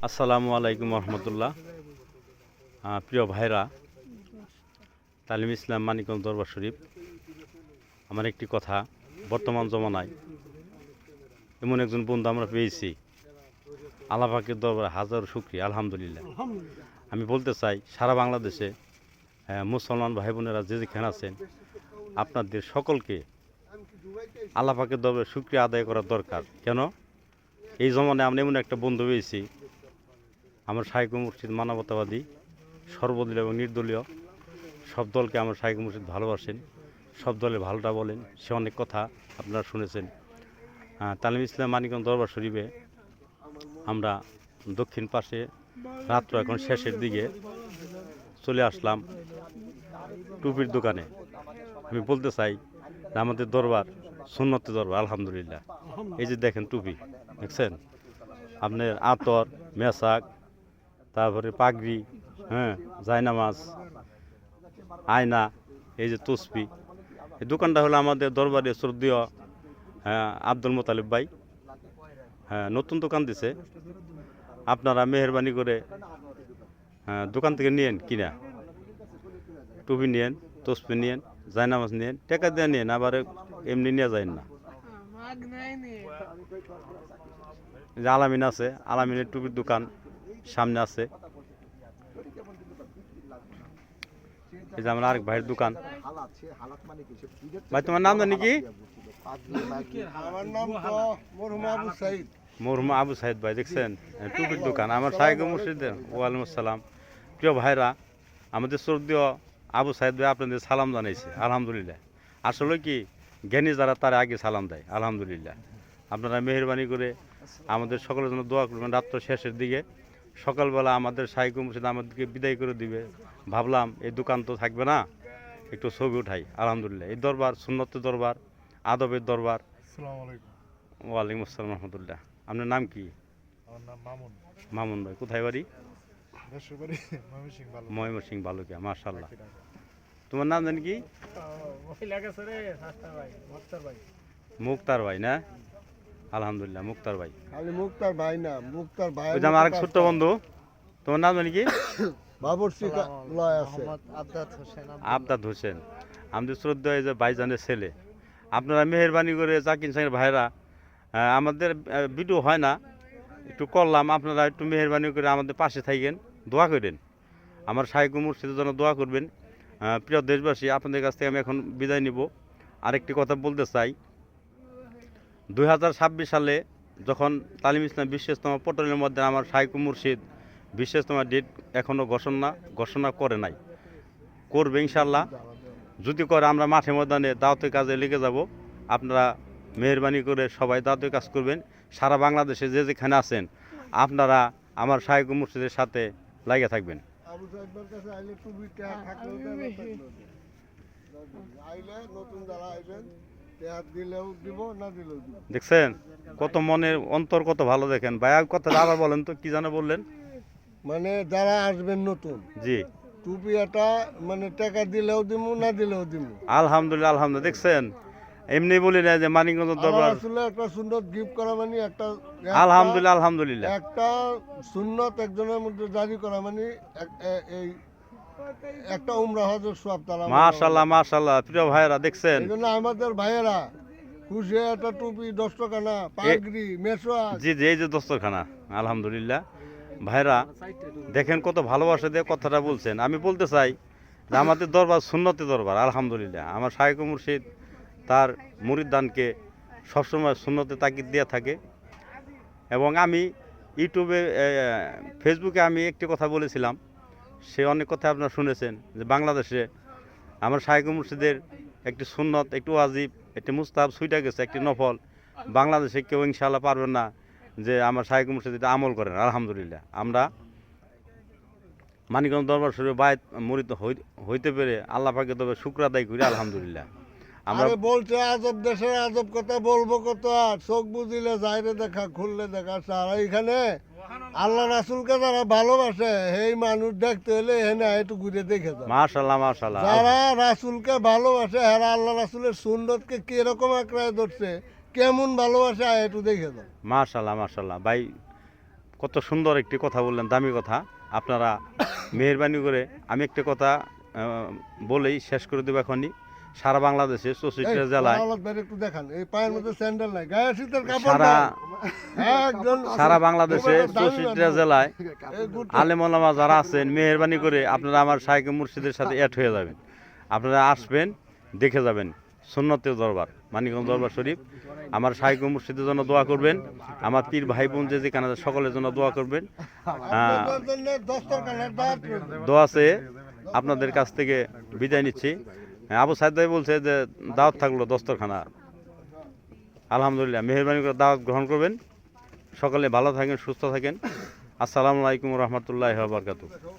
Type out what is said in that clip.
আসসালামু আলাইকুম রহমতুল্লাহ। প্রিয় ভাইরা, তালিম ইসলাম মানিকগঞ্জ দরবার শরীফ। আমার একটি কথা, বর্তমান জমানায় এমন একজন বন্ধু আমরা পেয়েছি, আল্লাহ পাকের দরবারে হাজারো শুকরিয়া, আলহামদুলিল্লাহ। আমি বলতে চাই, সারা বাংলাদেশে মুসলমান ভাই বোনেরা যে যেখানে আছেন, আপনাদের সকলকে আল্লাহ পাকের দরবারে শুকরিয়া আদায় করা দরকার। কেন? এই জমানায় আমরা এমন একটা বন্ধু পেয়েছি, আমার শাইখ মুর্শিদ মানবতাবাদী, সর্বদলীয় এবং নির্দলীয় সব দলকে আমার শাইখ মুর্শিদ ভালোবাসেন, সব দলে ভালোটা বলেন। সে অনেক কথা আপনারা শুনেছেন। তালিম ইসলাম মানিকগঞ্জ দরবার শরীফে আমরা দক্ষিণ পাশে রাত্র এখন শেষের দিকে চলে আসলাম টুপির দোকানে। আমি বলতে চাই যে আমাদের দরবার সুন্নতি দরবার, আলহামদুলিল্লাহ। এই যে দেখেন টুপি, দেখছেন? আপনার আতর, মেসাক, তারপরে পাগড়ি, জায়নামাজ, আয়না, এই যে তসবি। এই দোকানটা হলো আমাদের দরবারে শ্রদ্ধেয় আব্দুল মোতালিব ভাই নতুন দোকান দিছে। আপনারা মেহরবানি করে দোকান থেকে নিয়েন, কিনা টুপি নিয়েন, তসবি নিয়েন, জায়নামাজ নিয়েন, টাকা দিয়ে নিয়েন, আবার এমনি নিয়ে যায় না। যে আলামিন আছে, আলামিনের টুপির দোকান সামনে আছে। এই যে আমার আরেক ভাইয়ের দোকান। ভাই, তোমার নাম জানি কি? আমার নাম তো মরহুম আবু সাইদ ভাই। দেখছেন টুপির দোকান আমার শাইখ মুর্শিদের। ওয়ালাইকুম আসসালাম। প্রিয় ভাইরা, আমাদের শ্রদ্ধেয় আবু সাইদ ভাই আপনাদের সালাম জানাইছে, আলহামদুলিল্লাহ। আসলে কি, জ্ঞানী যারা তারা আগে সালাম দেয়, আলহামদুলিল্লাহ। আপনারা মেহরবানি করে আমাদের সকলের জন্য দোয়া করবেন। রাত্র শেষের দিকে সকালবেলা আমাদের শাইখ মুর্শিদ আমাদেরকে বিদায় করে দিবে। ভাবলাম এই দোকান তো থাকবে না, একটু ছবি উঠাই। আলহামদুলিল্লাহ, এই দরবার সুন্নতের দরবার, আদবের দরবার। আসসালামু আলাইকুম। ওয়ালাইকুম আসসালাম রহমতুল্লাহ। আপনার নাম কি? আমার নাম মামুন। মামুন ভাই, কোথায় বাড়ি? দেশবাড়ি ময়মনসিংহ ভালো। ময়মনসিংহ বালুকিয়া, মাশাআল্লাহ। তোমার নাম জানি কি? মুক্তার ভাই না? আলহামদুলিল্লাহ, মুক্তার ভাই। খালি মুক্তার ভাই না, মুক্তার ভাই। ওই যে আমার আরেক ছোট্ট বন্ধু, তোমার নাম জানি কি? বাবরসি লয় আছে। আবদাদ হোসেন, আমাদের শ্রদ্ধেয় এই যে ভাইজানের ছেলে। আপনারা মেহরবানি করে জাকির সাহের ভাইরা, আমাদের ভিডিও হয় না, একটু করলাম, আপনারা একটু মেহরবানি করে আমাদের পাশে থাকেন, দোয়া করেন। আমার শাইখ মুর্শিদের জন্য দোয়া করবেন। প্রিয় দেশবাসী, আপনাদের কাছ থেকে আমি এখন বিদায় নিব। আরেকটি কথা বলতে চাই, 2026 সালে যখন তালিম ইসলাম বিশেষতম পটলের মধ্যে আমার শাইখ মুর্শিদ বিশেষতম ডেট এখনও ঘোষণা করে নাই, করবে ইনশাল্লাহ। যদি করে আমরা মাঠে ময়দানে দাওয়াতের কাজে লেগে যাব। আপনারা মেহরবানি করে সবাই দাওয়াতের কাজ করবেন। সারা বাংলাদেশে যে যেখানে আছেন, আপনারা আমার শাইখ মুর্শিদের সাথে লাগিয়ে থাকবেন। আবু সাইদবার কাছে আইলে টুপিটা থাকলেও আইলে নতুন যারা আইবেন হাত দিলেও দিব, না দিলেও দিব। দেখছেন কত মনের অন্তর, কত ভালো। দেখেন ভাইয়া, কথাটা আবার বলেন তো, কি জানো বললেন? মানে যারা আসবেন নতুন, জি, টুপি এটা মানে টাকা দিলেও দিমু, না দিলেও দিমু। আলহামদুলিল্লাহ, আলহামদুলিল্লাহ। দেখছেন, এমনি বলি না যে মানিকগঞ্জ দরবার। আসলে একটা সুন্দর গিফট করা মানে একটা আলহামদুলিল্লাহ, আলহামদুলিল্লাহ। একটা সুন্নত একজনের মধ্যে জারি করা মানে এই একটা উমরা হজের সওয়াব তারা। মাশাআল্লাহ, মাশাআল্লাহ। প্রিয় ভাইয়েরা, দেখছেন এই জন্য আমাদের ভাইয়েরা খুশি, একটা টুপি 10 টাকা না, পাগড়ি, মেসোয়া। জি জি, এই যে দস্তরখানা, আলহামদুলিল্লাহ। ভাইরা দেখেন কত ভালোবাসা দিয়ে কথাটা বলছেন। আমি বলতে চাই যে আমাদের দরবার সুন্নতি দরবার, আলহামদুলিল্লাহ। আমার শাইখ মুর্শিদ তার মুরিদদানকে সবসময় সুন্নতে তাকিদ দিয়ে থাকে। এবং আমি ইউটিউবে, ফেসবুকে আমি একটি কথা বলেছিলাম, সে অনেক কথা আপনারা শুনেছেন, যে বাংলাদেশে আমার শাইখ মুর্শিদের একটি সুন্নত, একটি ওয়াজিব, একটি মুস্তাহাব ছুইটা গেছে, একটি নফল। বাংলাদেশে কেউ ইনশাআল্লাহ পারবেন না যে আমার শাইখ মুর্শিদ এটা আমল করেন। আলহামদুলিল্লাহ, আমরা মানিকগঞ্জ দরবার শরীফে বায়াত মুরিদ হইতে পেরে আল্লাহ পাকের তবে শুকর আদায় করি, আলহামদুলিল্লাহ। আমরা আরে বলছে আজব দেশের আজব কথা, বলবো কত আর, চোখ বুঝিলে যাইরে দেখা, খুললে দেখা। আর এইখানে আল্লাহ রাসূলকে যারা ভালোবাসে, সেই মানুষ দেখতে হলে এখানে একটু ঘুরে দেখে যায়। মাশাআল্লাহ, মাশাআল্লাহ। যারা রাসূলকে ভালোবাসে, এরা আল্লাহ রাসূলের সুন্নতকে কিরকম আঁকড়ায় ধরছে, কেমন ভালোবাসে, একটু দেখে যায়। মাশাআল্লাহ, মাশাআল্লাহ। ভাই কত সুন্দর একটি কথা বললেন, দামি কথা। আপনারা মেহেরবানি করে আমি একটা কথা বলেই শেষ করে দেবো এখনই। সারা বাংলাদেশে 64 জেলায় একটু দেখান এই পায়ের মধ্যে স্যান্ডেল নাই, গায়ে শীতের কাপড় সারা নাই। একজন সারা বাংলাদেশে 64 জেলায় এই গুটি- আলেম ওলামা যারা আছেন, মেহেরবানি করে আপনারা আমার শাইখ মুর্শিদের সাথে অ্যাড হয়ে যাবেন। আপনারা আসবেন, দেখে যাবেন সুন্নতের দরবার, মানিকগঞ্জ দরবার শরীফ। আমার শাইখ মুর্শিদের জন্য দোয়া করবেন, আমার পীর ভাই বোন যে যেখানে আছে সকলের জন্য দোয়া করবেন। আপনাদের জন্য দস্তরখানার দাওয়াত রইলো। দোয়া চেয়ে আপনাদের কাছ থেকে বিদায় নিচ্ছি। আবু সাইদ ভাই বলছে যে দাওয়াত থাকলো দস্তরখানা। আলহামদুলিল্লাহ, মেহেরবানি করে দাওয়াত গ্রহণ করবেন। সকলে ভালো থাকেন, সুস্থ থাকেন। আসসালামু আলাইকুম রহমতুল্লাহ বারকাতুহু।